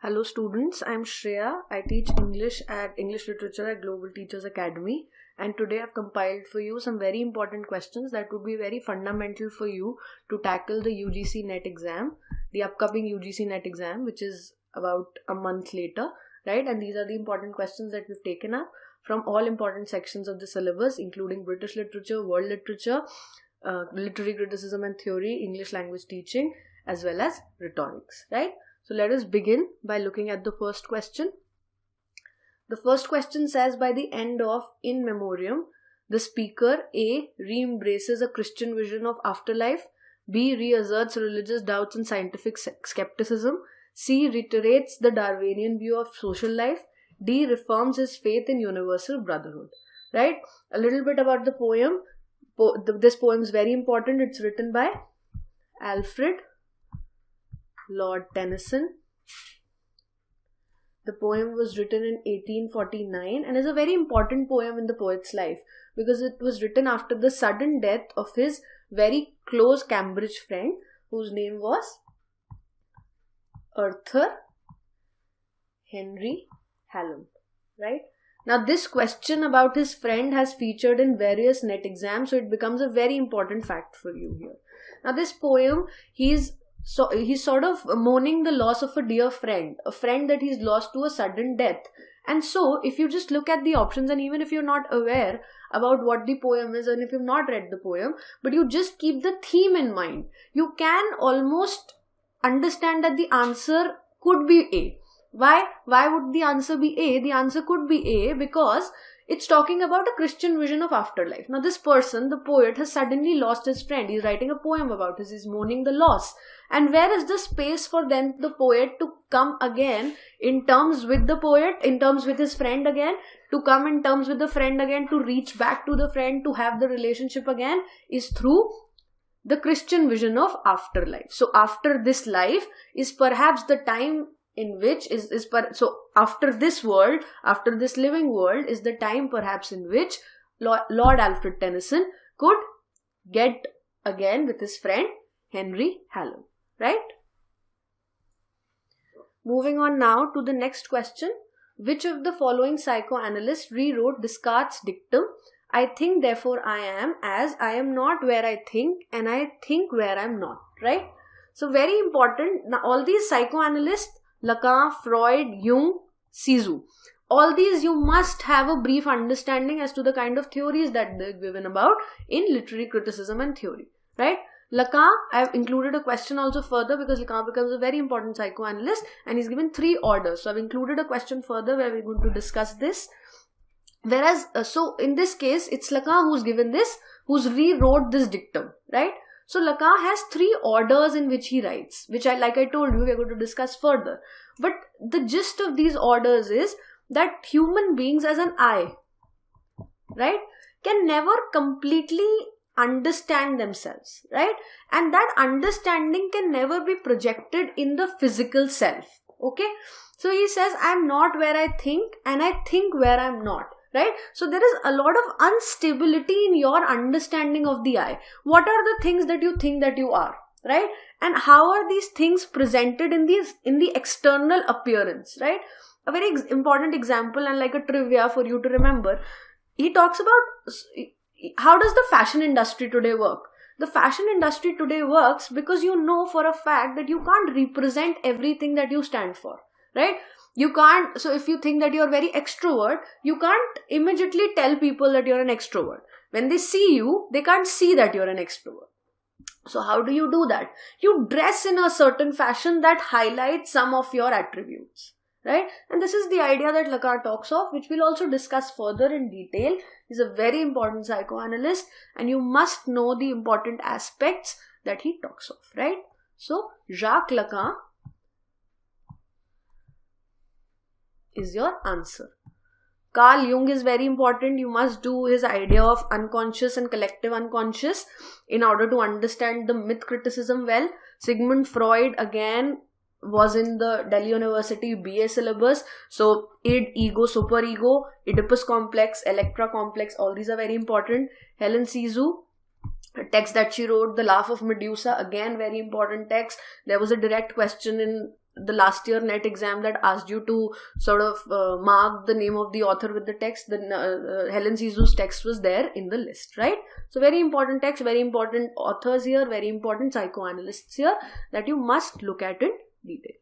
Hello students, I'm Shreya. I teach English at English Literature at Global Teachers Academy, and today I've compiled for you some very important questions that would be very fundamental for you to tackle the UGC NET exam, the upcoming UGC NET exam, which is about a month later, right? And these are the important questions that we've taken up from all important sections of the syllabus, including British literature, world literature, literary criticism and theory, English language teaching, as well as rhetorics, right? So let us begin by looking at the first question. The first question says, by the end of In Memoriam, the speaker A. re-embraces a Christian vision of afterlife, B. reasserts religious doubts and scientific skepticism, C. reiterates the Darwinian view of social life, D. reaffirms his faith in universal brotherhood. Right? A little bit about the poem. This poem is very important. It's written by Alfred Lord Tennyson. The poem was written in 1849 and is a very important poem in the poet's life because it was written after the sudden death of his very close Cambridge friend, whose name was Arthur Henry Hallam. Right? Now this question about his friend has featured in various NET exams, so it becomes a very important fact for you here. Now this poem, he's sort of mourning the loss of a dear friend, a friend that he's lost to a sudden death. And so if you just look at the options, and even if you're not aware about what the poem is, and if you've not read the poem, but you just keep the theme in mind, you can almost understand that the answer could be A. Why would the answer be A? The answer could be A because it's talking about a Christian vision of afterlife. Now this person, the poet, has suddenly lost his friend. He's writing a poem about this. He's mourning the loss. And where is the space for then the poet to come again in terms with the poet, in terms with his friend again, to come in terms with the friend again, to reach back to the friend, to have the relationship again, is through the Christian vision of afterlife. So after this life is perhaps the time in which so after this world, after this living world, is the time perhaps in which Lord Alfred Tennyson could get again with his friend Henry Hallam. Right? Moving on now to the next question. Which of the following psychoanalysts rewrote Descartes' dictum, I think therefore I am, as I am not where I think and I think where I am not. Right? So very important. Now all these psychoanalysts, Lacan, Freud, Jung, 𝐒𝐡𝐚𝐫𝐞, all these you must have a brief understanding as to the kind of theories that they're given about in literary criticism and theory. Right? Lacan, I've included a question also further because Lacan becomes a very important psychoanalyst and he's given 3 orders. So I've included a question further where we're going to discuss this. Whereas, so in this case, it's Lacan who's given this, who's rewrote this dictum, right? So Lacan has 3 orders in which he writes, which like I told you, we're going to discuss further. But the gist of these orders is that human beings as an I, right, can never completely understand themselves, right? And that understanding can never be projected in the physical self, okay? So he says, I'm not where I think and I think where I'm not, right? So there is a lot of instability in your understanding of the I. What are the things that you think that you are, right? And how are these things presented in the external appearance, right? A very important example and like a trivia for you to remember. He talks about how does the fashion industry today work? The fashion industry today works because you know for a fact that you can't represent everything that you stand for, right? You can't, so if you think that you're very extrovert, you can't immediately tell people that you're an extrovert. When they see you, they can't see that you're an extrovert. So how do you do that? You dress in a certain fashion that highlights some of your attributes. Right? And this is the idea that Lacan talks of, which we'll also discuss further in detail. He's a very important psychoanalyst and you must know the important aspects that he talks of, right? So, Jacques Lacan is your answer. Carl Jung is very important. You must do his idea of unconscious and collective unconscious in order to understand the myth criticism well. Sigmund Freud, again, was in the Delhi University BA syllabus. So id, ego, superego, Oedipus complex, Electra complex, all these are very important. Helen 𝐒𝐡𝐚𝐫𝐞, a text that she wrote, The Laugh of Medusa, again very important text. There was a direct question in the last year NET exam that asked you to sort of mark the name of the author with the text, then Helen Zizou's text was there in the list, right? So very important text, very important authors here, very important psychoanalysts here that you must look at in detail,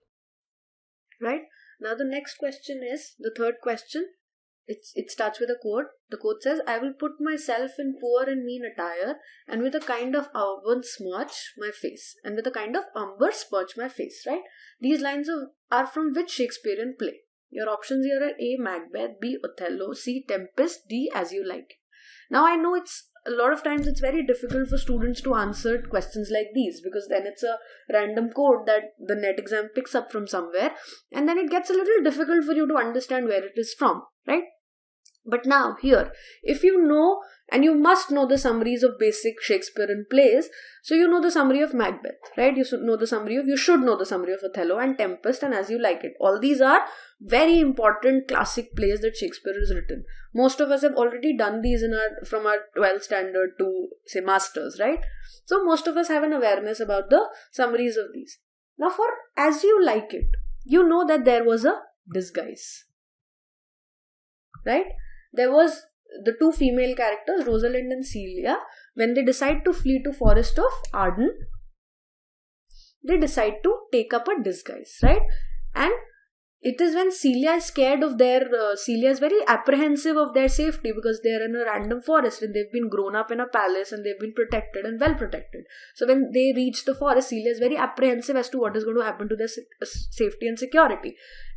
right? Now the next question is, the third question, it starts with a quote. The quote says, I will put myself in poor and mean attire, and with a kind of umber smudge my face. And with a kind of umber smudge my face, right? These lines are from which Shakespearean play? Your options here are A. Macbeth, B. Othello, C. Tempest, D. As You Like It. Now I know a lot of times it's very difficult for students to answer questions like these, because then it's a random quote that the NET exam picks up from somewhere, and then it gets a little difficult for you to understand where it is from, right? But now here, if you know, and you must know the summaries of basic Shakespearean plays, so you know the summary of Macbeth, right? You should know the summary of Othello and Tempest and As You Like It. All these are very important classic plays that Shakespeare has written. Most of us have already done these from our 12th standard to, say, masters, right? So most of us have an awareness about the summaries of these. Now for As You Like It, you know that there was a disguise, right? There was the two female characters, Rosalind and Celia. When they decide to flee to Forest of Arden, they decide to take up a disguise, right? And it is when Celia is scared of Celia is very apprehensive of their safety, because they are in a random forest and they've been grown up in a palace and they've been protected and well protected. So when they reach the forest, Celia is very apprehensive as to what is going to happen to their safety and security.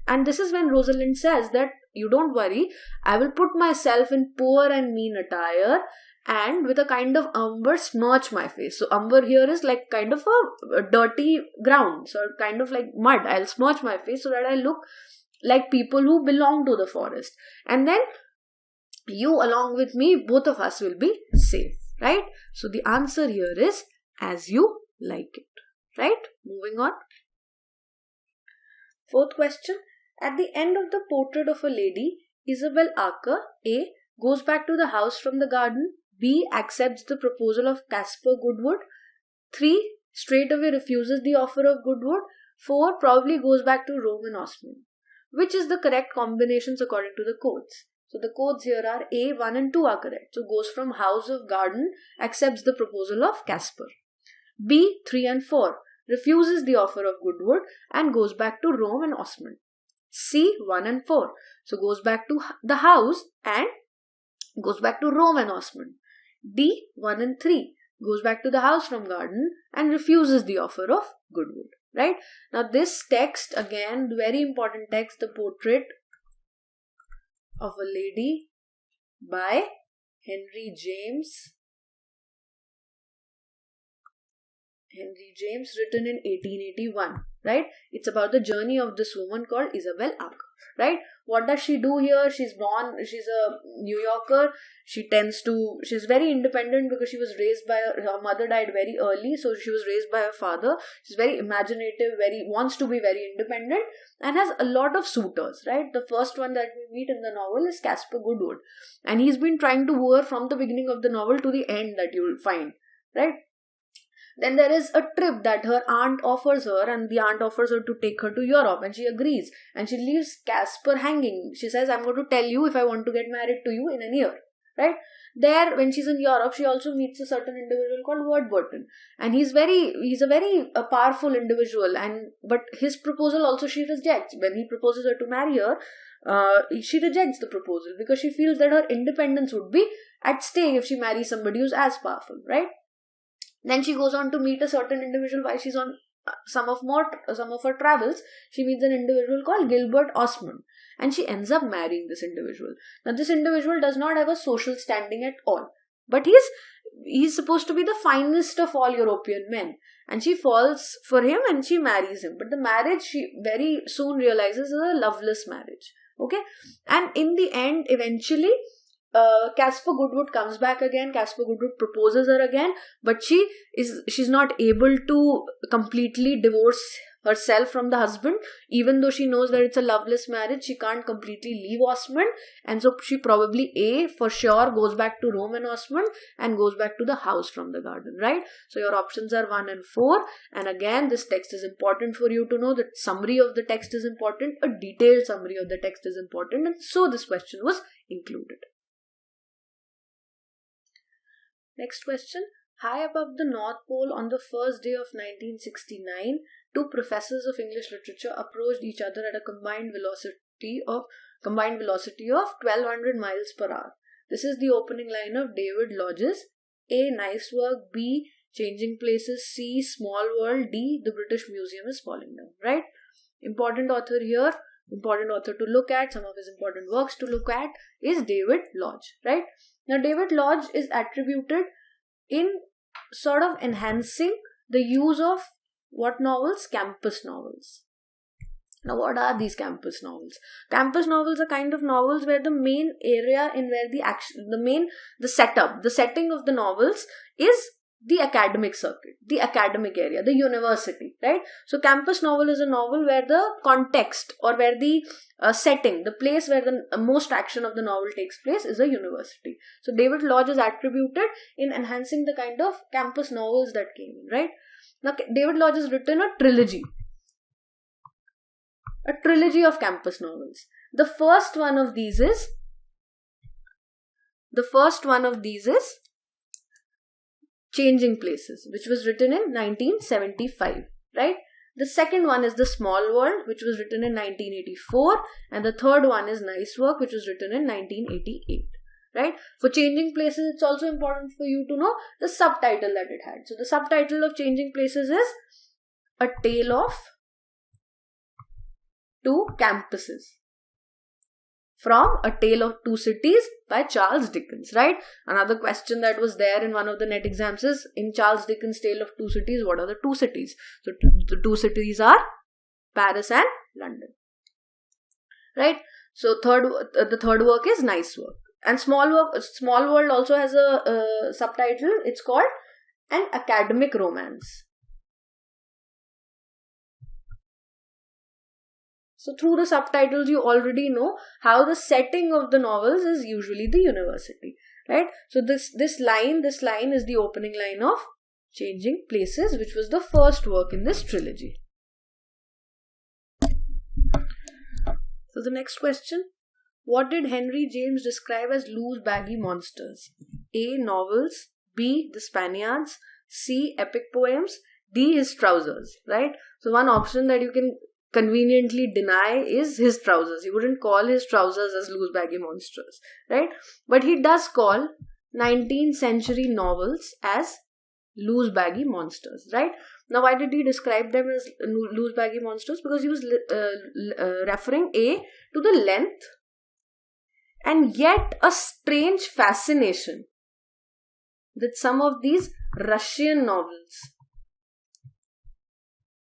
And this is when Rosalind says that, you don't worry, I will put myself in poor and mean attire, and with a kind of umber smirch my face. So umber here is like kind of a dirty ground, so kind of like mud. I'll smirch my face so that I look like people who belong to the forest. And then you along with me, both of us will be safe, right? So the answer here is As You Like It, right? Moving on. Fourth question. At the end of the portrait of a lady, Isabel Archer, A. goes back to the house from the garden, B. accepts the proposal of Caspar Goodwood, 3. straightaway refuses the offer of Goodwood, 4. probably goes back to Rome and Osmond. Which is the correct combinations according to the codes? So the codes here are A, 1 and 2 are correct. So goes from house of garden, accepts the proposal of Caspar. B, 3 and 4, refuses the offer of Goodwood and goes back to Rome and Osmond. C, 1 and 4, so goes back to the house and goes back to Rome and Osmond. D, 1 and 3, goes back to the house from garden and refuses the offer of Goodwood, right? Now this text, again, very important text, the portrait of a lady by Henry James, written in 1881, right? It's about the journey of this woman called Isabel Archer, right? What does she do here? She's a New Yorker. She's very independent because she was raised by her mother died very early, so she was raised by her father. She's very imaginative, wants to be very independent, and has a lot of suitors, right? The first one that we meet in the novel is Caspar Goodwood, and he's been trying to woo her from the beginning of the novel to the end that you will find, right? Then there is a trip that her aunt offers her, and the aunt offers her to take her to Europe, and she agrees, and she leaves Caspar hanging. She says, I'm going to tell you if I want to get married to you in a year, right? There, when she's in Europe, she also meets a certain individual called Warburton, and he's a very powerful individual, but his proposal also she rejects. When he proposes her to marry her, she rejects the proposal because she feels that her independence would be at stake if she marries somebody who's as powerful, right? Then she goes on to meet a certain individual while she's on some of her travels. She meets an individual called Gilbert Osmond, and she ends up marrying this individual. Now this individual does not have a social standing at all, but he's supposed to be the finest of all European men, and she falls for him and she marries him. But the marriage, she very soon realizes, is a loveless marriage. Okay, and in the end, eventually Caspar Goodwood comes back again. Caspar Goodwood proposes her again, but she's not able to completely divorce herself from the husband. Even though she knows that it's a loveless marriage, she can't completely leave Osmond, and so she probably A for sure goes back to Rome and Osmond and goes back to the house from the garden, right? So your options are 1 and 4, and again this text is important for you to know. That summary of the text is important, a detailed summary of the text is important, and so this question was included. Next question. High above the North Pole on the first day of 1969, two professors of English literature approached each other at a combined velocity of 1200 miles per hour. This is the opening line of David Lodge's A. Nice work, B. Changing places, C. Small world, D. The British Museum is falling down, right? Important author here, important author to look at, some of his important works to look at is David Lodge, right? Now David Lodge is attributed in sort of enhancing the use of what novels? Campus novels. Now what are these campus novels? Campus novels are kind of novels where the main area in where the action, the setting of the novels is the academic circuit, the academic area, the university, right? So campus novel is a novel where the context or where the setting, the place where the most action of the novel takes place is a university. So David Lodge is attributed in enhancing the kind of campus novels that came in, right? Now David Lodge has written a trilogy of campus novels. The first one of these is Changing Places, which was written in 1975, right? The second one is The Small World, which was written in 1984, and the third one is Nice Work, which was written in 1988, right? For Changing Places, it's also important for you to know the subtitle that it had. So the subtitle of Changing Places is A Tale of Two Campuses, from A Tale of Two Cities by Charles Dickens, right? Another question that was there in one of the NET exams is, in Charles Dickens' Tale of Two Cities, what are the two cities? So the two cities are Paris and London, right? So the third work is Nice Work. And Small World also has a subtitle. It's called An Academic Romance. So through the subtitles, you already know how the setting of the novels is usually the university, right? So this line is the opening line of Changing Places, which was the first work in this trilogy. So the next question. What did Henry James describe as loose baggy monsters? A. Novels, B. The Spaniards, C. Epic poems, D. His trousers, right? So one option that you can conveniently deny is his trousers. He wouldn't call his trousers as loose baggy monsters, right? But he does call 19th century novels as loose baggy monsters, right? Now why did he describe them as loose baggy monsters? Because he was referring A, to the length and yet a strange fascination that some of these Russian novels,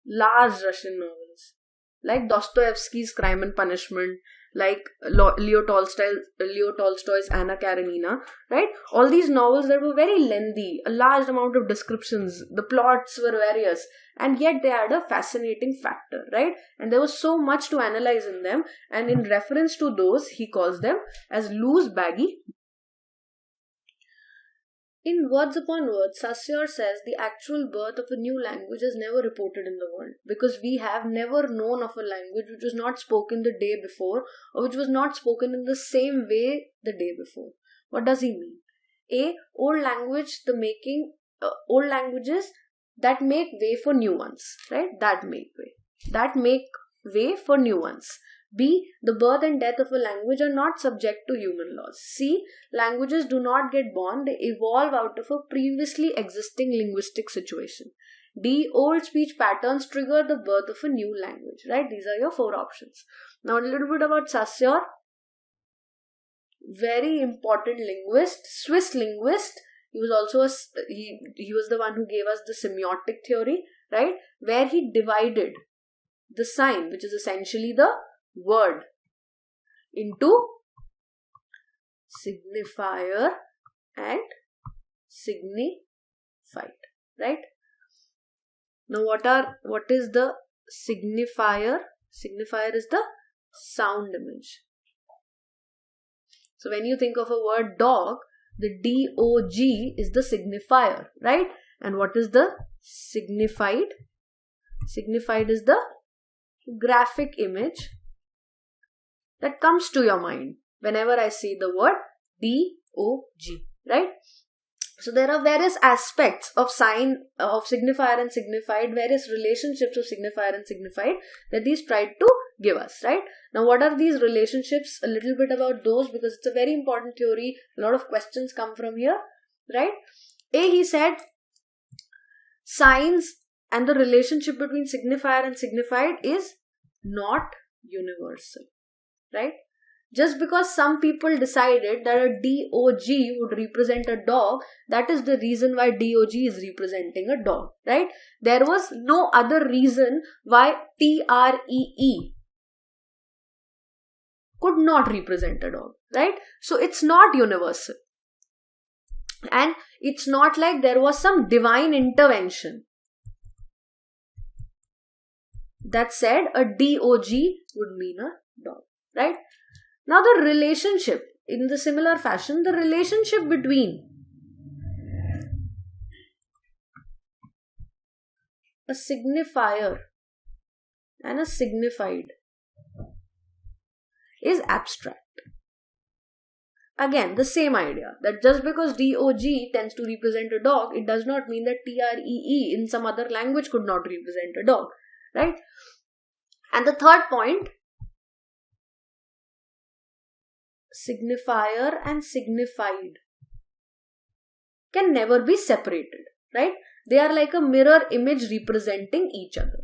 large Russian novels, like Dostoevsky's Crime and Punishment, like Leo Tolstoy's Anna Karenina, right? All these novels that were very lengthy, a large amount of descriptions, the plots were various, and yet they had a fascinating factor, right? And there was so much to analyze in them, and in reference to those, he calls them as loose baggy. In Words Upon Words, Saussure says the actual birth of a new language is never reported in the world, because we have never known of a language which was not spoken the day before, or which was not spoken in the same way the day before. What does he mean? A. Old languages that make way for new ones, right? That make way for new ones. B. The birth and death of a language are not subject to human laws. C. Languages do not get born, they evolve out of a previously existing linguistic situation. D. Old speech patterns trigger the birth of a new language, right? These are your 4 options. Now a little bit about Saussure. Very important linguist, Swiss linguist. He was also he was the one who gave us the semiotic theory, right? Where he divided the sign, which is essentially the word, into signifier and signified, right? Now what is the signifier. Signifier is the sound image. So when you think of a word dog, the D-O-G is the signifier, right? And what is the signified? Signified is the graphic image that comes to your mind whenever I see the word D-O-G, right? So there are various aspects of signifier and signified, various relationships of signifier and signified that these tried to give us, right? Now what are these relationships? A little bit about those, because it's a very important theory. A lot of questions come from here, right? He said signs and the relationship between signifier and signified is not universal, right? Just because some people decided that a D-O-G would represent a dog, that is the reason why D-O-G is representing a dog, right? There was no other reason why T-R-E-E could not represent a dog, right? So it's not universal. And it's not like there was some divine intervention that said a D-O-G would mean a dog, right? Now the relationship, in the similar fashion, the relationship between a signifier and a signified is abstract. Again, the same idea, that just because D-O-G tends to represent a dog, it does not mean that T-R-E-E in some other language could not represent a dog, right? And the third point, signifier and signified can never be separated, right? They are like a mirror image representing each other.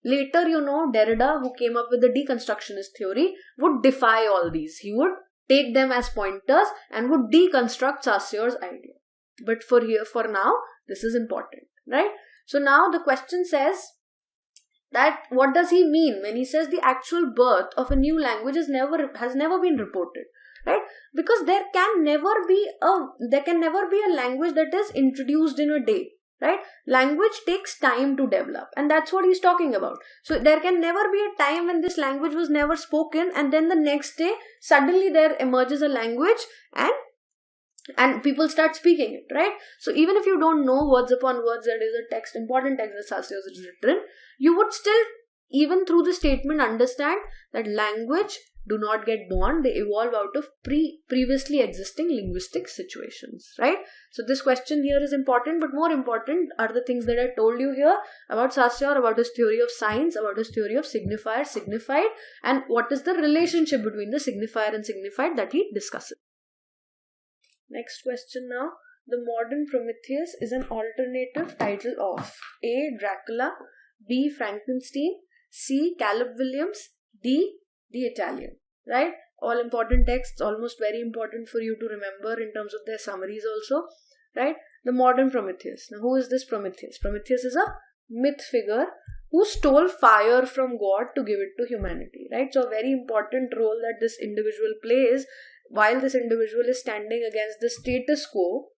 Later, Derrida, who came up with the deconstructionist theory, would defy all these. He would take them as pointers and would deconstruct Saussure's idea. But for now, this is important, right? So now the question says that what does he mean when he says the actual birth of a new language has never been reported, right? Because there can never be a language that is introduced in a day, right? Language takes time to develop, and that's what he's talking about. So there can never be a time when this language was never spoken, and then the next day suddenly there emerges a language and people start speaking it, right? So even if you don't know words upon words, that is a important text that Saussure has written, you would still, even through the statement, understand that language do not get born, they evolve out of previously existing linguistic situations, right? So this question here is important, but more important are the things that I told you here about Saussure, about his theory of signs, about his theory of signifier, signified, and what is the relationship between the signifier and signified that he discusses. Next question now. The modern Prometheus is an alternative title of A. Dracula, B. Frankenstein, C. Caleb Williams, D. The Italian, right? All important texts, almost very important for you to remember in terms of their summaries also, right? The modern Prometheus. Now, who is this Prometheus? Prometheus is a myth figure who stole fire from God to give it to humanity, right? So, a very important role that this individual plays while this individual is standing against the status quo,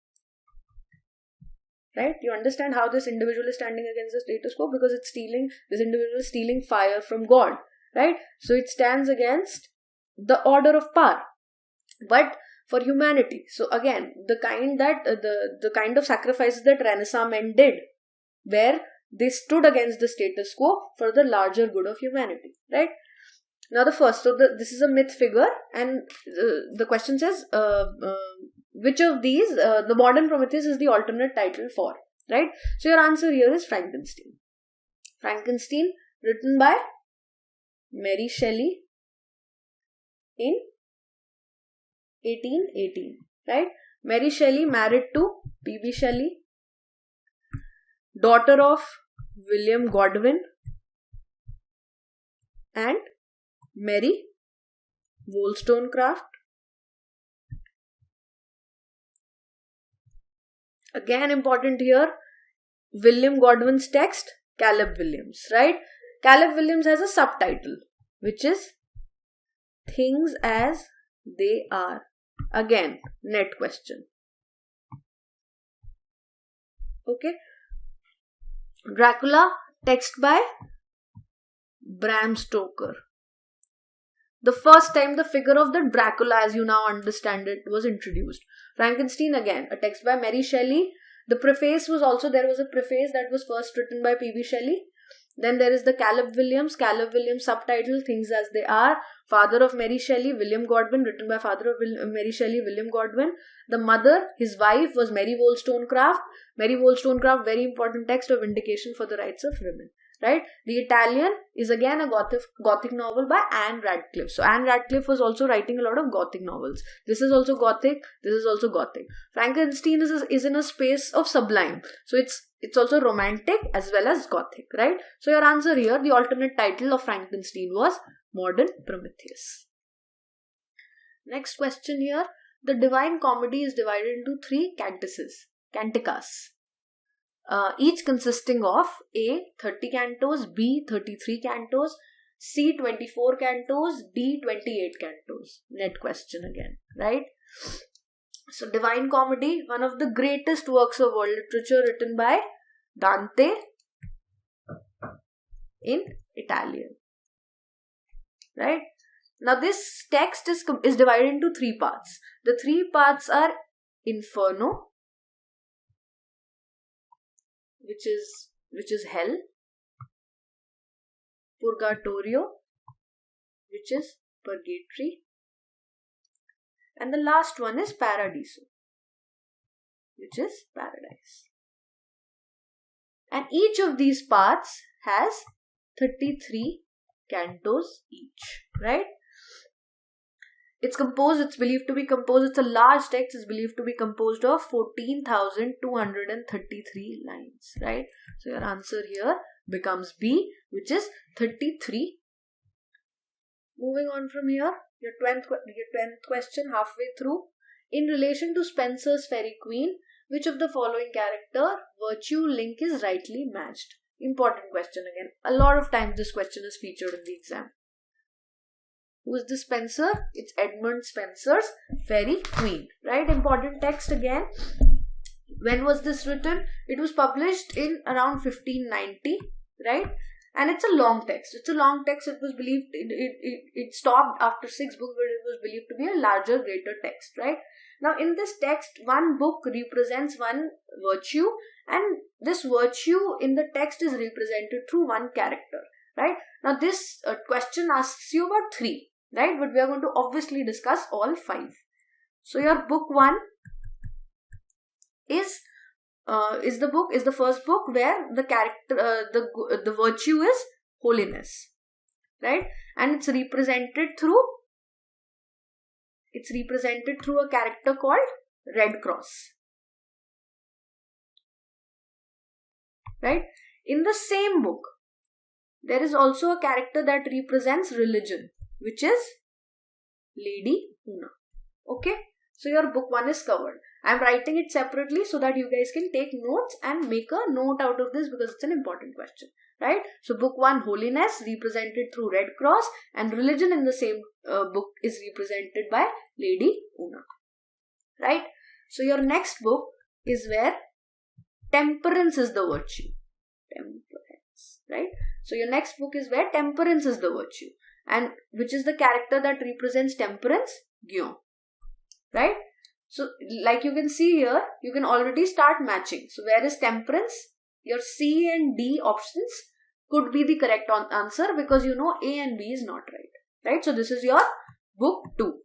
right? You understand how this individual is standing against the status quo? Because this individual is stealing fire from God, right? So it stands against the order of power, but for humanity. So again, the kind of sacrifices that Renaissance men did, where they stood against the status quo for the larger good of humanity, right? Now this is a myth figure, and the question says, which of these the modern Prometheus is the alternate title for, right? So your answer here is Frankenstein. Frankenstein, written by Mary Shelley in 1818, right? Mary Shelley married to P.B. Shelley, daughter of William Godwin and Mary Wollstonecraft. Again, important here, William Godwin's text, Caleb Williams, right? Caleb Williams has a subtitle, which is Things as They Are. Again, net question. Okay. Dracula, text by Bram Stoker. The first time the figure of the Dracula, as you now understand it, was introduced. Frankenstein, again, a text by Mary Shelley. The preface was also, there was a preface that was first written by P.B. Shelley. Then there is the Caleb Williams subtitle, Things as They Are. Father of Mary Shelley, William Godwin, written by father of Mary Shelley, William Godwin. The mother, his wife, was Mary Wollstonecraft. Mary Wollstonecraft, very important text of vindication for the rights of women. Right? The Italian is again a Gothic novel by Anne Radcliffe. So Anne Radcliffe was also writing a lot of Gothic novels. This is also Gothic. This is also Gothic. Frankenstein is in a space of sublime. So it's also romantic as well as Gothic. Right? So your answer here, the alternate title of Frankenstein was Modern Prometheus. Next question here. The Divine Comedy is divided into 3 canticas. Each consisting of A. 30 cantos, B. 33 cantos, C. 24 cantos, D. 28 cantos. Net question again, right? So Divine Comedy, one of the greatest works of world literature written by Dante in Italian, right? Now this text is divided into 3 parts. The 3 parts are Inferno, which is hell, Purgatorio, which is purgatory, and the last one is Paradiso, which is paradise. And each of these parts has 33 cantos each, right? It's believed to be composed, it's a large text, it's believed to be composed of 14,233 lines, right? So your answer here becomes B, which is 33. Moving on from here, your 10th question, halfway through. In relation to Spenser's Fairy Queen, which of the following character virtue link is rightly matched? Important question again. A lot of times this question is featured in the exam. Who is the Spenser? It's Edmund Spenser's Fairy Queen, right? Important text again. When was this written? It was published in around 1590, right? And it's a long text. It was believed, it stopped after 6 books, but it was believed to be a larger, greater text, right? Now in this text, one book represents one virtue, and this virtue in the text is represented through one character, right? Now this question asks you about 3. Right, but we are going to obviously discuss all 5. So your book 1 is the first book where the character, the virtue is holiness, right? And it's represented through a character called Red Cross, right? In the same book, there is also a character that represents religion, which is Lady Una. Okay, so your book 1 is covered. I am writing it separately so that you guys can take notes and make a note out of this because it's an important question, right? So book 1, holiness, represented through Red Cross, and religion in the same book is represented by Lady Una, right? So your next book is where temperance is the virtue. Temperance, right? So your next book is where temperance is the virtue. And which is the character that represents temperance? 𝐒𝐻, right? So like you can see here, you can already start matching. So where is temperance? Your C and D options could be the correct answer because you know A and B is not right, right? So this is your book 2,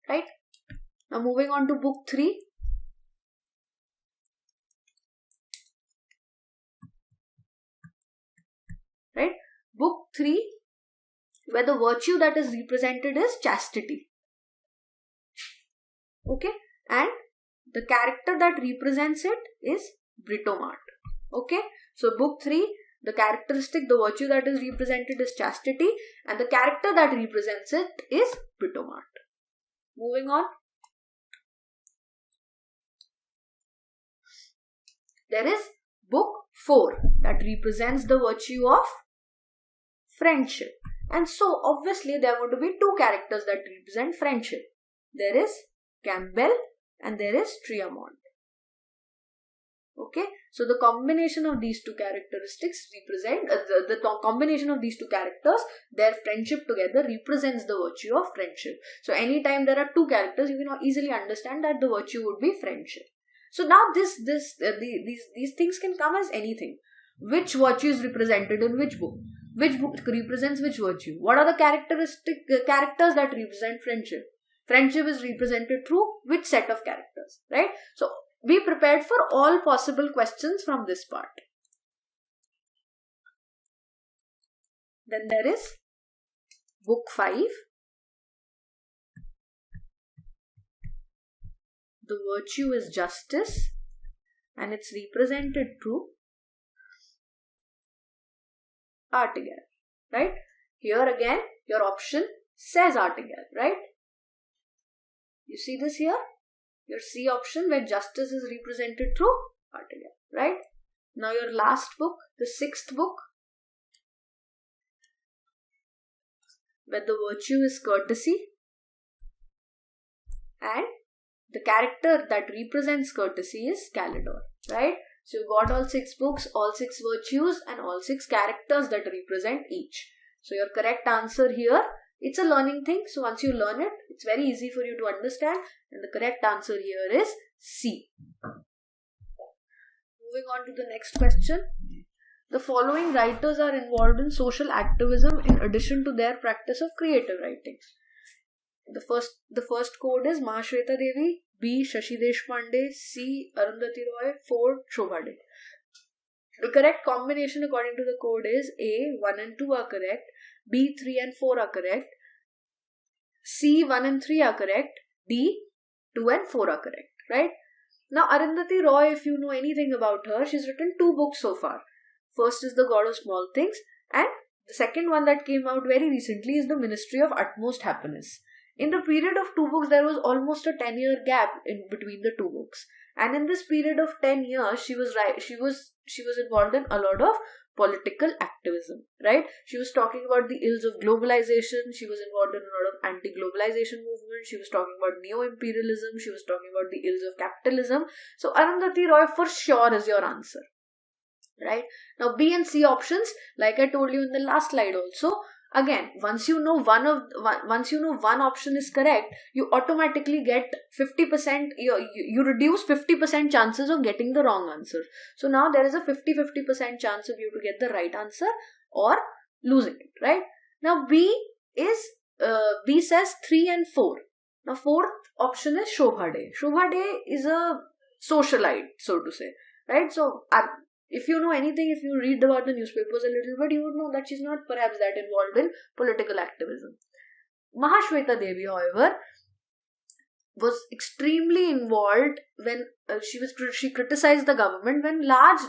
right? Now moving on to book 3. Right? Book 3, where the virtue that is represented is chastity. Okay? And the character that represents it is Britomart. Okay? So book 3, the characteristic, the virtue that is represented is chastity, and the character that represents it is Britomart. Moving on. There is book 4 that represents the virtue of friendship. And so obviously there are going to be 2 characters that represent friendship. There is Campbell and there is Triamond. Okay, so the combination of these two characteristics represent the combination of these two characters, their friendship together represents the virtue of friendship. So anytime there are two characters, you can easily understand that the virtue would be friendship. So now these things can come as anything. Which virtue is represented in which book? Which book represents which virtue? What are the characters that represent friendship? Friendship is represented through which set of characters, right? So be prepared for all possible questions from this part. Then there is book 5. The virtue is justice and it's represented through 𝐼𝐤𝐴, right? Here again, your option says 𝐼𝐤𝐴, right? You see this here? Your C option where justice is represented through 𝐼𝐤𝐴, right? Now your last book, the 6th book, where the virtue is courtesy and the character that represents courtesy is Calidore, right? So you got all 6 books, all 6 virtues and all 6 characters that represent each. So your correct answer here, it's a learning thing. So once you learn it, it's very easy for you to understand. And the correct answer here is C. Moving on to the next question. The following writers are involved in social activism in addition to their practice of creative writing. The first code is Mahashweta Devi, B. Shashi Deshpande, C. Arundhati Roy, 4. Shobha De. The correct combination according to the code is A. 1 and 2 are correct, B. 3 and 4 are correct, C. 1 and 3 are correct, D. 2 and 4 are correct, right? Now Arundhati Roy, if you know anything about her, she's written 2 books so far. First is The God of Small Things and the second one that came out very recently is The Ministry of Utmost Happiness. In the period of 2 books, there was almost a 10-year gap in between the 2 books. And in this period of 10 years, she was involved in a lot of political activism, right? She was talking about the ills of globalization. She was involved in a lot of anti-globalization movement. She was talking about neo-imperialism. She was talking about the ills of capitalism. So Arundhati Roy for sure is your answer, right? Now B and C options, like I told you in the last slide also, again, once you know one option is correct, you automatically get 50%, you reduce 50% chances of getting the wrong answer. So now there is a 50% chance of you to get the right answer or losing it, right? Now B says 3 and 4. Now 4th option is Shobha De. Shobha De is a socialite, so to say, right? So if you know anything, if you read about the newspapers a little bit, you would know that she's not perhaps that involved in political activism. Mahashweta Devi, however, was extremely involved when she criticized the government when large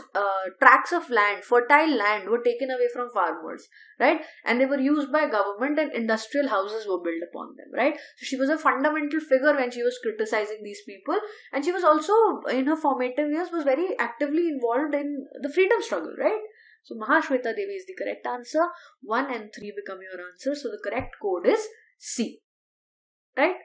tracts of land, fertile land, were taken away from farmers, right? And they were used by government and industrial houses were built upon them, right? So she was a fundamental figure when she was criticizing these people, and she was also in her formative years was very actively involved in the freedom struggle, right? So Mahashweta Devi is the correct answer. 1 and 3 become your answer. So the correct code is C, right?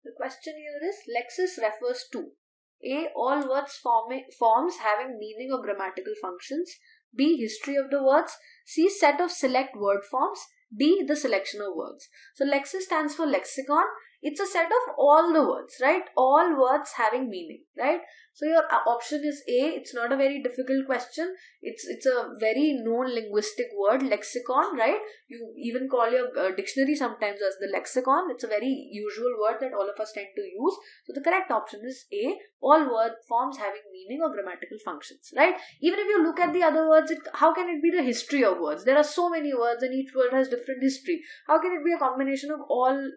The question here is, Lexis refers to A. All words forms having meaning or grammatical functions, B. History of the words, C. Set of select word forms, D. The selection of words. So Lexis stands for lexicon. It's a set of all the words, right? All words having meaning, right? So your option is A. It's not a very difficult question. It's a very known linguistic word, lexicon, right? You even call your dictionary sometimes as the lexicon. It's a very usual word that all of us tend to use. So the correct option is A. All word forms having meaning or grammatical functions, right? Even if you look at the other words, how can it be the history of words? There are so many words and each word has different history. How can it be a combination of all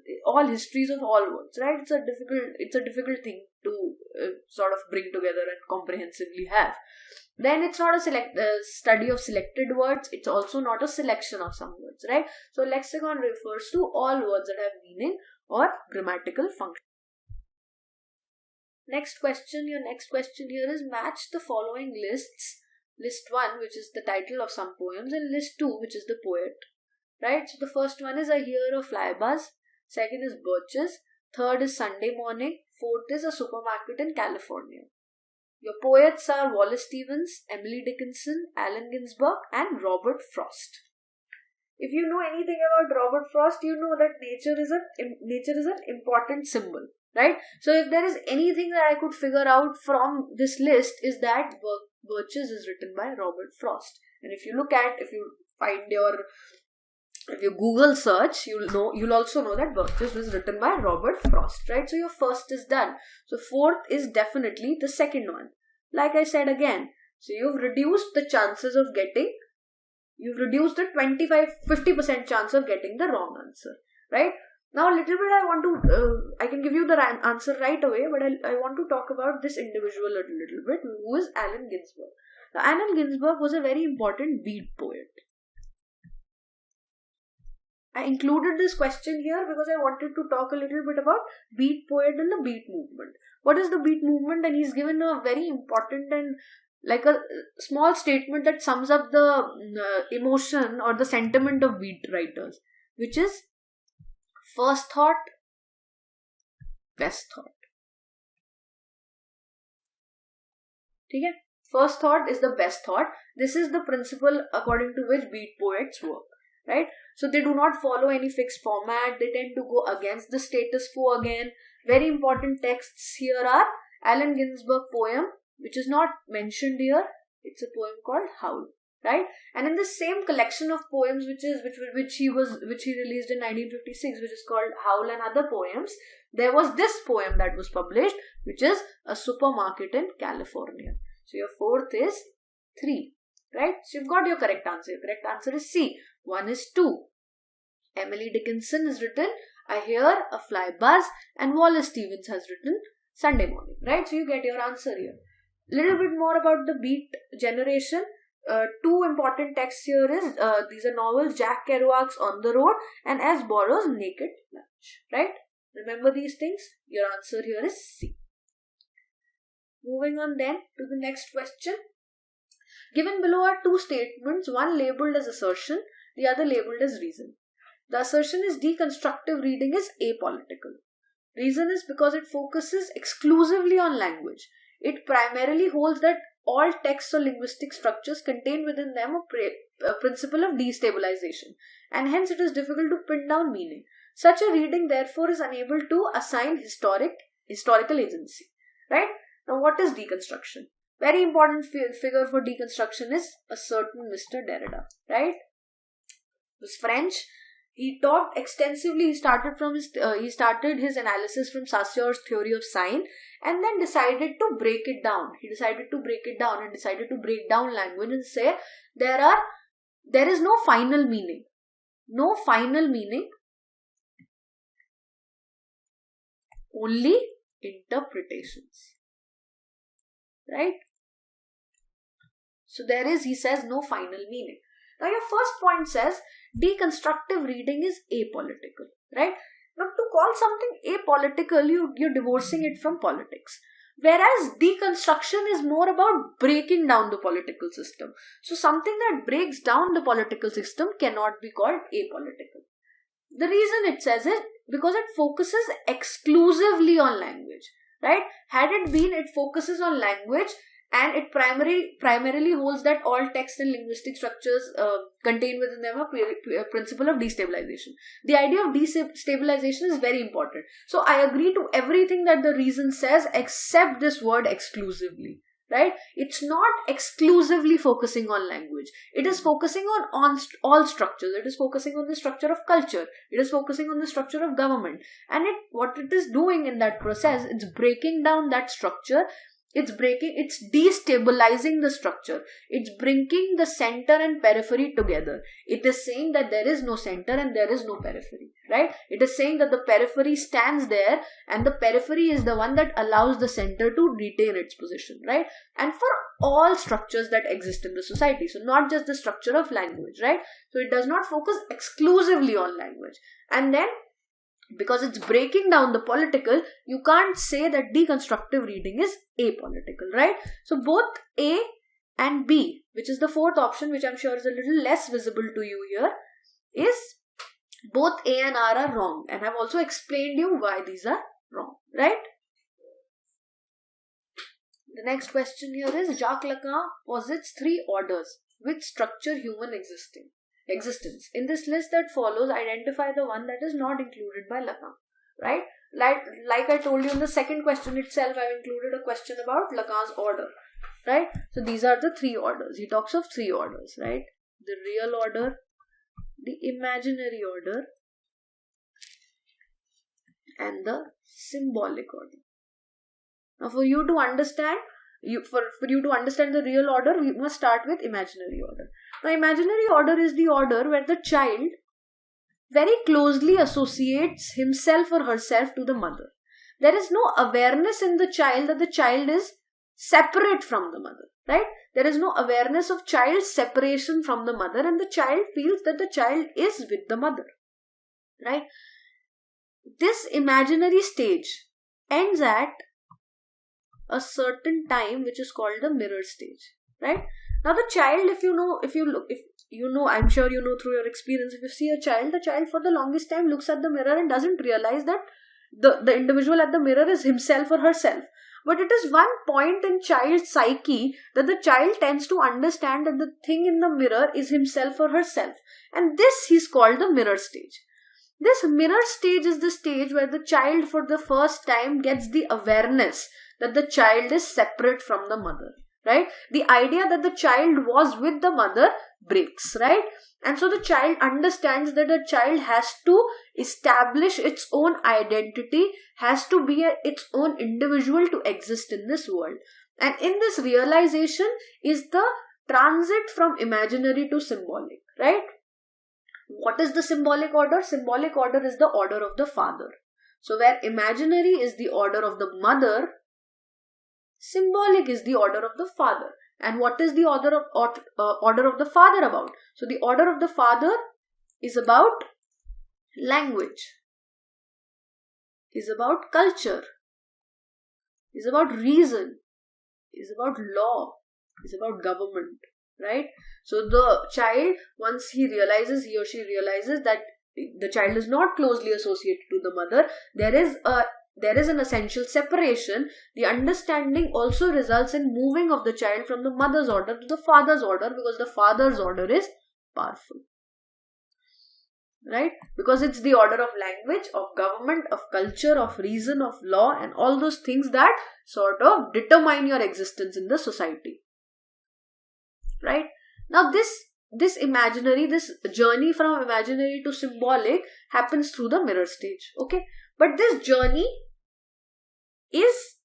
histories of all words, right? It's a difficult thing to sort of bring together and comprehensively have. Then it's not a study of selected words. It's also not a selection of some words, right? So lexicon refers to all words that have meaning or grammatical function. Next question. Your next question here is, match the following lists. List 1, which is the title of some poems, and list 2, which is the poet, right? So the first one is I Hear a Fly Buzz. Second is Birches. Third is Sunday Morning. Fourth is a supermarket in California. Your poets are Wallace Stevens, Emily Dickinson, Allen Ginsberg, and Robert Frost. If you know anything about Robert Frost, you know that nature is an important symbol, right? So if there is anything that I could figure out from this list, is that Birches is written by Robert Frost. And if you Google search, you'll also know that Birches was written by Robert Frost, right? So your first is done. So fourth is definitely the second one. Like I said again, so you've reduced the 50% chance of getting the wrong answer, right? Now a little bit I can give you the answer right away, but I want to talk about this individual a little bit, who is Allen Ginsberg. Now Allen Ginsberg was a very important beat poet. I included this question here because I wanted to talk a little bit about beat poet and the beat movement. What is the beat movement? And he's given a very important and like a small statement that sums up the emotion or the sentiment of beat writers, which is first thought, best thought. Okay? First thought is the best thought. This is the principle according to which beat poets work, right? So they do not follow any fixed format. They tend to go against the status quo again. Very important texts here are Allen Ginsberg poem, which is not mentioned here. It's a poem called Howl, right? And in the same collection of poems which he released in 1956, which is called Howl and Other Poems, there was this poem that was published, which is A Supermarket in California. So your fourth is 3, right? So you've got your correct answer. Your correct answer is C. 1 is 2. Emily Dickinson has written I Hear a Fly Buzz, and Wallace Stevens has written Sunday Morning, right? So you get your answer here. Little bit more about the beat generation. 2 important texts here is these are novels, Jack Kerouac's On the Road and S. Burroughs' Naked Lunch, right? Remember these things. Your answer here is C. Moving on then to the next question. Given below are 2 statements, one labeled as assertion, the other labeled as reason. The assertion is deconstructive reading is apolitical. Reason is because it focuses exclusively on language. It primarily holds that all texts or linguistic structures contain within them a principle of destabilization, and hence it is difficult to pin down meaning. Such a reading therefore is unable to assign historical agency, right? Now what is deconstruction? Very important figure for deconstruction is a certain Mr. Derrida, right? He was French. He talked extensively. He started his analysis from Saussure's theory of sign, and then decided to break it down. He decided to break it down and decided to break down language and say there is no final meaning. No final meaning. Only interpretations. Right? So he says no final meaning. Now your first point says deconstructive reading is apolitical, right? Now to call something apolitical, you're divorcing it from politics. Whereas deconstruction is more about breaking down the political system. So something that breaks down the political system cannot be called apolitical. The reason it says it because it focuses exclusively on language, right? Had it been it focuses on language and it primarily holds that all text and linguistic structures contain within them a principle of destabilization. The idea of destabilization is very important. So I agree to everything that the reason says except this word exclusively, right? It's not exclusively focusing on language. It is focusing on all structures. It is focusing on the structure of culture. It is focusing on the structure of government. And what it is doing in that process, it's breaking down that structure. It's destabilizing the structure. It's bringing the center and periphery together. It is saying that there is no center and there is no periphery, right? It is saying that the periphery stands there and the periphery is the one that allows the center to retain its position, right? And for all structures that exist in the society. So not just the structure of language, right? So it does not focus exclusively on language. And then because it's breaking down the political, you can't say that deconstructive reading is apolitical, right? So both A and B, which is the fourth option, which I'm sure is a little less visible to you here, is both A and R are wrong. And I've also explained you why these are wrong, right? The next question here is Jacques Lacan posits 3 orders which structure human existence. In this list that follows, identify the one that is not included by Lacan. Right? Like I told you in the second question itself, I've included a question about Lacan's order. Right? So these are the 3 orders. He talks of 3 orders. Right? The real order, the imaginary order, and the symbolic order. Now, for you to understand the real order, we must start with imaginary order. Now, imaginary order is the order where the child very closely associates himself or herself to the mother. There is no awareness in the child that the child is separate from the mother, right? There is no awareness of child's separation from the mother, and the child feels that the child is with the mother, right? This imaginary stage ends at a certain time, which is called the mirror stage, right? Now the child, I'm sure you know through your experience, if you see a child, the child for the longest time looks at the mirror and doesn't realize that the individual at the mirror is himself or herself. But it is one point in child's psyche that the child tends to understand that the thing in the mirror is himself or herself. And this is called the mirror stage. This mirror stage is the stage where the child for the first time gets the awareness that the child is separate from the mother, right? The idea that the child was with the mother breaks, right? And so the child understands that the child has to establish its own identity, has to be its own individual to exist in this world. And in this realization is the transit from imaginary to symbolic, right? What is the symbolic order? Symbolic order is the order of the father. So where imaginary is the order of the mother, symbolic is the order of the father. And what is the order of the father about? So the order of the father is about language, is about culture, is about reason, is about law, is about government, right? So the child, once he or she realizes that the child is not closely associated to the mother, there is an essential separation. The understanding also results in moving of the child from the mother's order to the father's order, because the father's order is powerful, right? Because it's the order of language, of government, of culture, of reason, of law, and all those things that sort of determine your existence in the society, right? Now this journey from imaginary to symbolic happens through the mirror stage, okay? But this journey is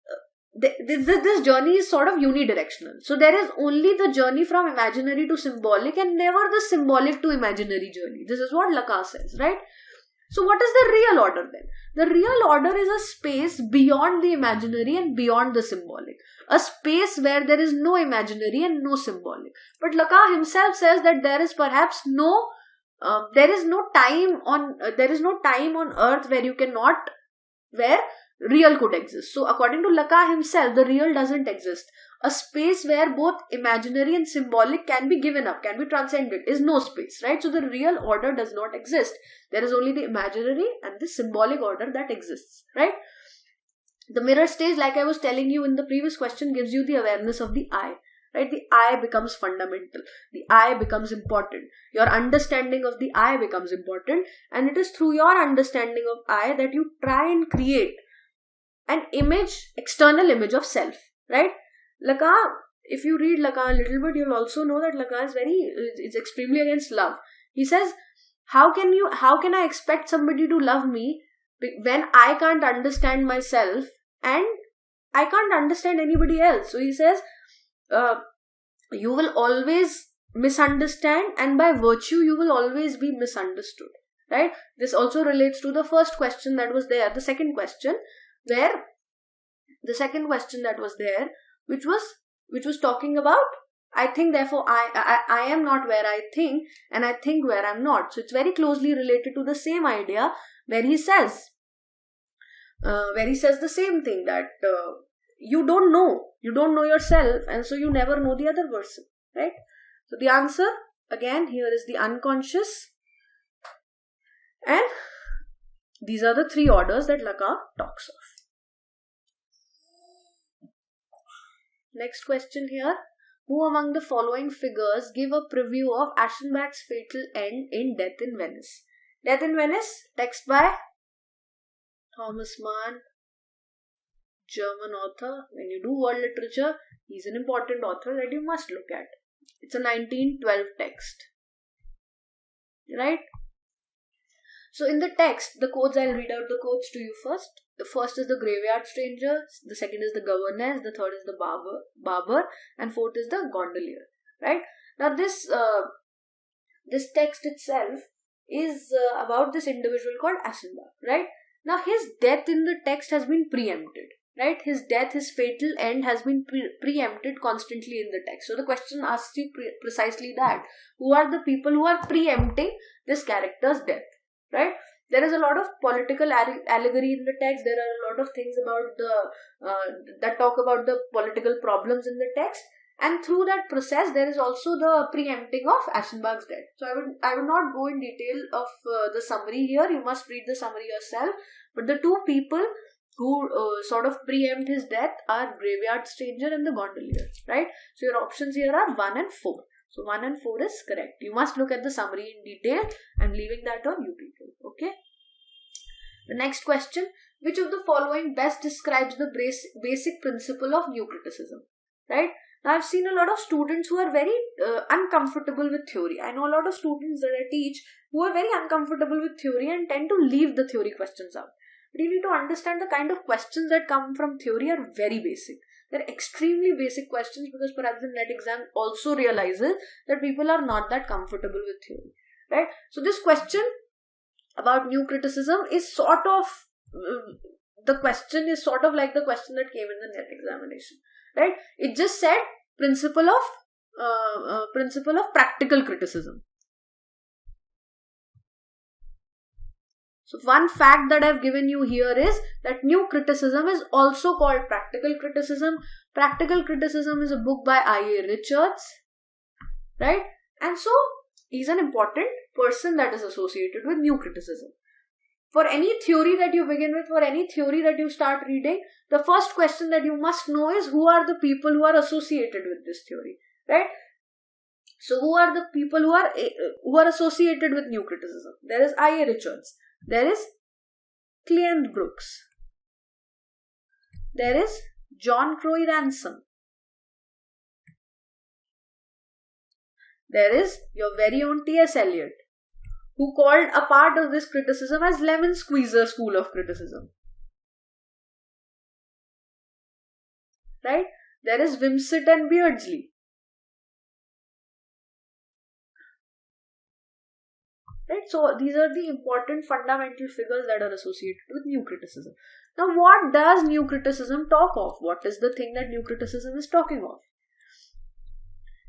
sort of unidirectional. So there is only the journey from imaginary to symbolic and never the symbolic to imaginary journey. This is what Lacan says, right? So what is the real order then? The real order is a space beyond the imaginary and beyond the symbolic. A space where there is no imaginary and no symbolic. But Lacan himself says that there is perhaps no time on earth where real could exist. So according to Lacan himself, the real doesn't exist. A space where both imaginary and symbolic can be given up, can be transcended, is no space, right? So the real order does not exist. There is only the imaginary and the symbolic order that exists, right? The mirror stage, like I was telling you in the previous question, gives you the awareness of the I, right? The I becomes fundamental. The I becomes important. Your understanding of the I becomes important, and it is through your understanding of I that you try and create an external image of self, right? Lacan, if you read Lacan a little bit, you'll also know that Lacan is extremely against love. He says, how can I expect somebody to love me when I can't understand myself and I can't understand anybody else? So he says, you will always misunderstand, and by virtue you will always be misunderstood, right? This also relates to the first question that was there, the second question that was there, which was talking about I think, therefore I am not where I think, and I think where I'm not. So it's very closely related to the same idea where he says the same thing, that you don't know yourself, and so you never know the other person, right? So the answer again here is the unconscious, and these are the 3 orders that Lacan talks of. Next question here. Who among the following figures give a preview of Aschenbach's fatal end in Death in Venice? Death in Venice, text by Thomas Mann, German author. When you do world literature, he's an important author that you must look at. It's a 1912 text. Right? So in the text, the quotes, I'll read out the quotes to you first. The first is the graveyard stranger, the second is the governess, the third is the barber, and fourth is the gondolier. Right? Now this text itself is about this individual called Aschenbach. Right? Now his death in the text has been preempted. Right? His death, his fatal end has been preempted constantly in the text. So the question asks you precisely that. Who are the people who are preempting this character's death? Right? There is a lot of political allegory in the text. There are a lot of things about that talk about the political problems in the text. And through that process, there is also the preempting of Aschenbach's death. So I would not go in detail of the summary here. You must read the summary yourself. But the two people who sort of preempt his death are graveyard stranger and the gondolier. Right? So your options here are 1 and 4. So 1 and 4 is correct. You must look at the summary in detail. I'm leaving that on you people. Okay. The next question. Which of the following best describes the basic principle of new criticism? Right. Now I've seen a lot of students who are very uncomfortable with theory. I know a lot of students that I teach who are very uncomfortable with theory and tend to leave the theory questions out. But you need to understand the kind of questions that come from theory are very basic. They're extremely basic questions because perhaps the NET exam also realizes that people are not that comfortable with theory. Right? So this question about new criticism is sort of, the question is sort of like the question that came in the NET examination. Right? It just said principle of practical criticism. So one fact that I've given you here is that new criticism is also called practical criticism. Practical criticism is a book by 𝐼𝐢𝐿. Right? And so he's an important person that is associated with new criticism. For any theory that you begin with, for any theory that you start reading, the first question that you must know is who are the people who are associated with this theory. Right? So who are the people who are associated with new criticism? There is 𝐼𝐢𝐿. There is Cleant Brooks. There is John Crowe Ransom. There is your very own T.S. Eliot, who called a part of this criticism as lemon squeezer school of criticism. Right? There is Wimsatt and Beardsley. Right? So these are the important fundamental figures that are associated with new criticism. Now what does new criticism talk of? What is the thing that new criticism is talking of?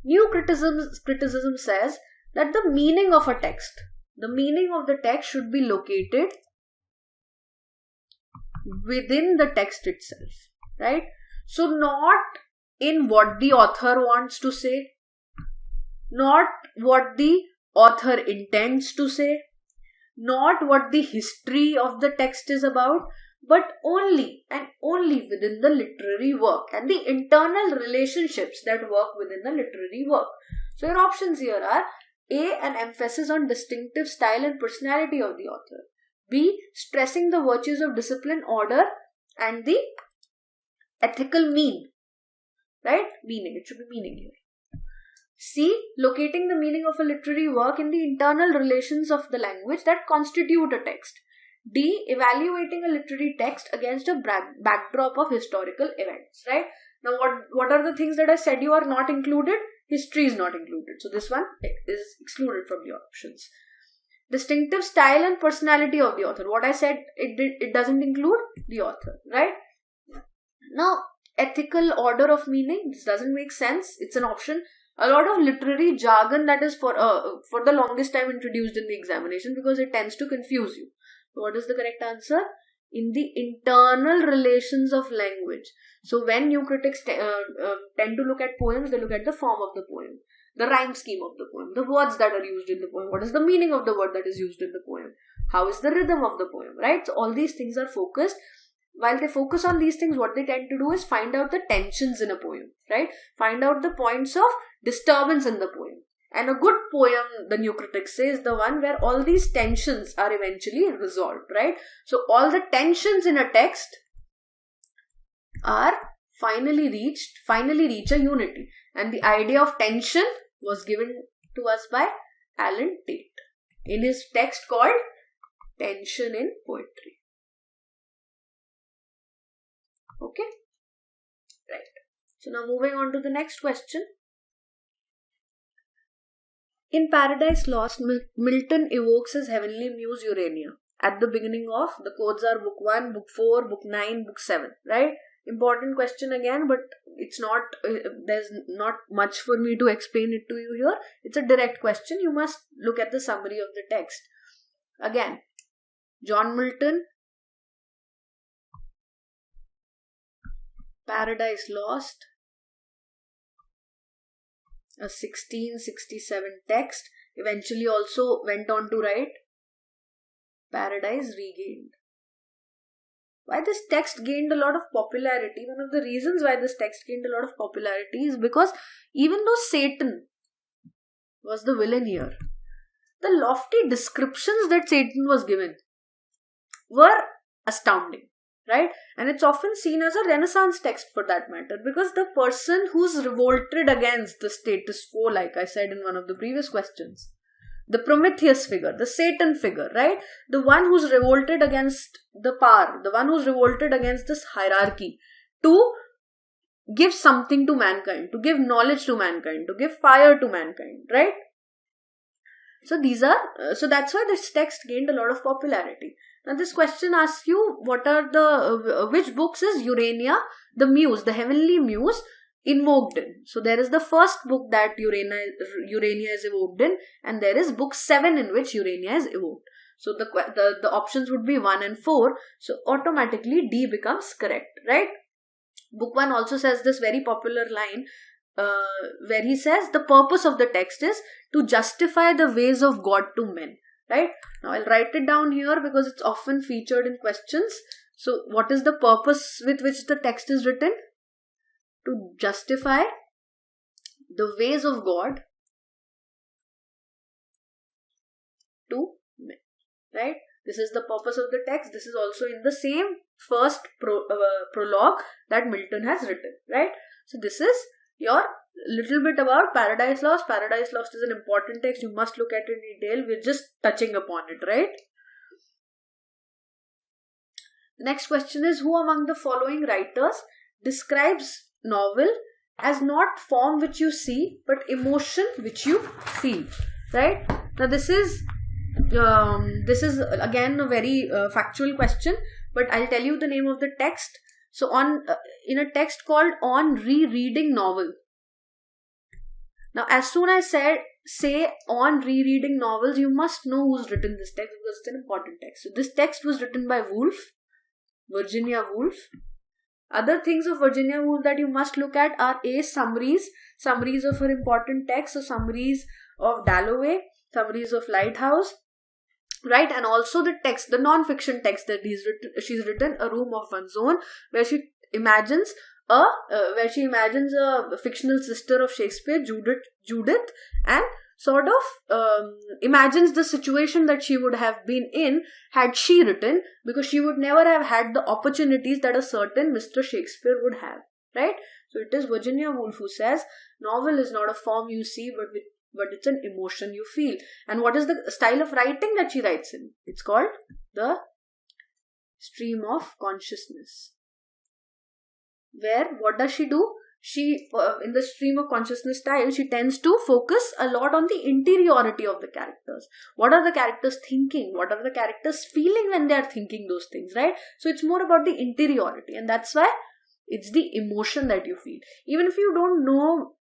New criticism says that the meaning of a text, the meaning of the text should be located within the text itself. Right? So not in what the author wants to say, not what the author intends to say, not what the history of the text is about, but only and only within the literary work and the internal relationships that work within the literary work. So your options here are A. An emphasis on distinctive style and personality of the author. B. Stressing the virtues of discipline, order and the ethical mean. Right? Meaning. It should be meaning here. C. Locating the meaning of a literary work in the internal relations of the language that constitute a text. D. Evaluating a literary text against a backdrop of historical events. Right? Now what are the things that I said you are not included? History is not included. So this one is excluded from the options. Distinctive style and personality of the author. What I said, it doesn't include the author. Right? Now ethical order of meaning. This doesn't make sense. It's an option. A lot of literary jargon that is for the longest time introduced in the examination because it tends to confuse you. So what is the correct answer? In the internal relations of language. So when new critics tend to look at poems, they look at the form of the poem, the rhyme scheme of the poem, the words that are used in the poem, what is the meaning of the word that is used in the poem, how is the rhythm of the poem, right? So all these things are focused while they focus on these things, what they tend to do is find out the tensions in a poem, right? Find out the points of disturbance in the poem. And a good poem, the new critic says, the one where all these tensions are eventually resolved, right? So all the tensions in a text are finally reach a unity. And the idea of tension was given to us by Alan Tate in his text called Tension in Poetry. Okay? Right. So now moving on to the next question. In Paradise Lost, Milton evokes his heavenly muse Urania at the beginning of the codes are book 1, book 4, book 9, book 7, right? Important question again, but it's not, there's not much for me to explain it to you here. It's a direct question. You must look at the summary of the text. Again, John Milton, Paradise Lost, a 1667 text, eventually also went on to write Paradise Regained. Why this text gained a lot of popularity, one of the reasons why this text gained a lot of popularity is because even though Satan was the villain here, the lofty descriptions that Satan was given were astounding, right? And it's often seen as a Renaissance text for that matter, because the person who's revolted against the status quo, like I said in one of the previous questions, the Prometheus figure, the Satan figure, right? The one who's revolted against the power, the one who's revolted against this hierarchy to give something to mankind, to give knowledge to mankind, to give fire to mankind, right? So that's why this text gained a lot of popularity. Now this question asks you, which books is Urania, the muse, the heavenly muse, invoked in? So there is the first book that Urania is evoked in, and there is book 7 in which Urania is evoked. So the options would be 1 and 4. So automatically D becomes correct, right? Book 1 also says this very popular line where he says the purpose of the text is to justify the ways of God to men, right? Now I'll write it down here because it's often featured in questions. So what is the purpose with which the text is written? To justify the ways of God to men, right? This is the purpose of the text. This is also in the same first prologue that Milton has written, right? So this is your little bit about Paradise Lost. Paradise Lost is an important text. You must look at it in detail. We're just touching upon it, right? The next question is, who among the following writers describes novel as not form which you see but emotion which you feel, right? Now this is again a very factual question, but I'll tell you the name of the text. So in a text called On Rereading Novel. Now as soon as I say on rereading novels, you must know who's written this text because it's an important text. So this text was written by Virginia Woolf. Other things of Virginia Woolf that you must look at are summaries of her important texts, so summaries of Dalloway, summaries of Lighthouse, right? And also the text, the non-fiction text that she's written, A Room of One's Own, where she imagines a fictional sister of Shakespeare, Judith, and sort of imagines the situation that she would have been in had she written, because she would never have had the opportunities that a certain Mr. Shakespeare would have, right? So it is Virginia Woolf who says novel is not a form you see but it's an emotion you feel. And what is the style of writing that she writes in? It's called the stream of consciousness, where what does she do? She, in the stream of consciousness style, she tends to focus a lot on the interiority of the characters. What are the characters thinking? What are the characters feeling when they are thinking those things, right? So it's more about the interiority, and that's why it's the emotion that you feel. Even if you don't know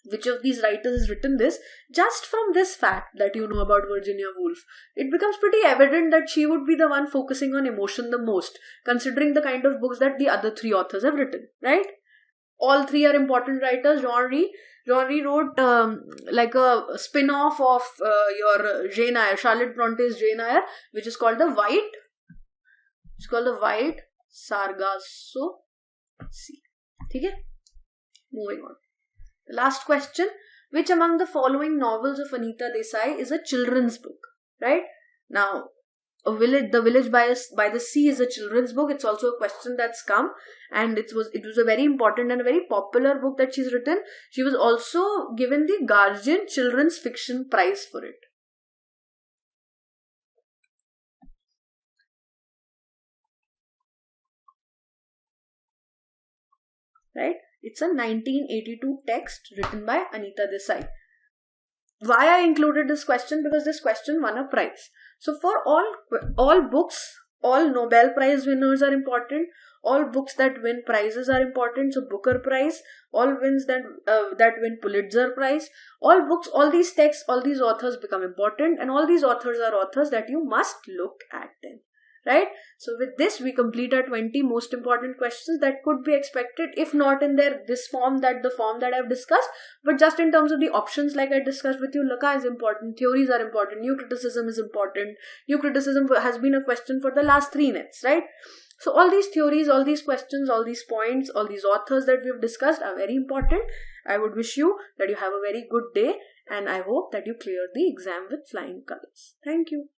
which of these writers has written this, just from this fact that you know about Virginia Woolf, it becomes pretty evident that she would be the one focusing on emotion the most, considering the kind of books that the other three authors have written, right? All three are important writers. John Rhee wrote like a spin-off of your Charlotte Bronte's Jane Eyre, which is called The White Sargasso Sea. ठीक है? Moving on. The last question. Which among the following novels of Anita Desai is a children's book? Right? Now, The Village by the Sea is a children's book. It's also a question that's come, and it was a very important and a very popular book that she's written. She was also given the Guardian Children's Fiction Prize for it. Right? It's a 1982 text written by Anita Desai. Why I included this question? Because this question won a prize. So for all books, all Nobel Prize winners are important. All books that win prizes are important. So Booker Prize, all wins that win Pulitzer Prize, all books, all these texts, all these authors become important, and all these authors are authors that you must look at them. Right? So with this, we complete our 20 most important questions that could be expected, if not in the form that I've discussed, but just in terms of the options like I discussed with you. Laka is important, theories are important, new criticism is important. New criticism has been a question for the last 3 nets, right? So all these theories, all these questions, all these points, all these authors that we've discussed are very important. I would wish you that you have a very good day, and I hope that you clear the exam with flying colors. Thank you.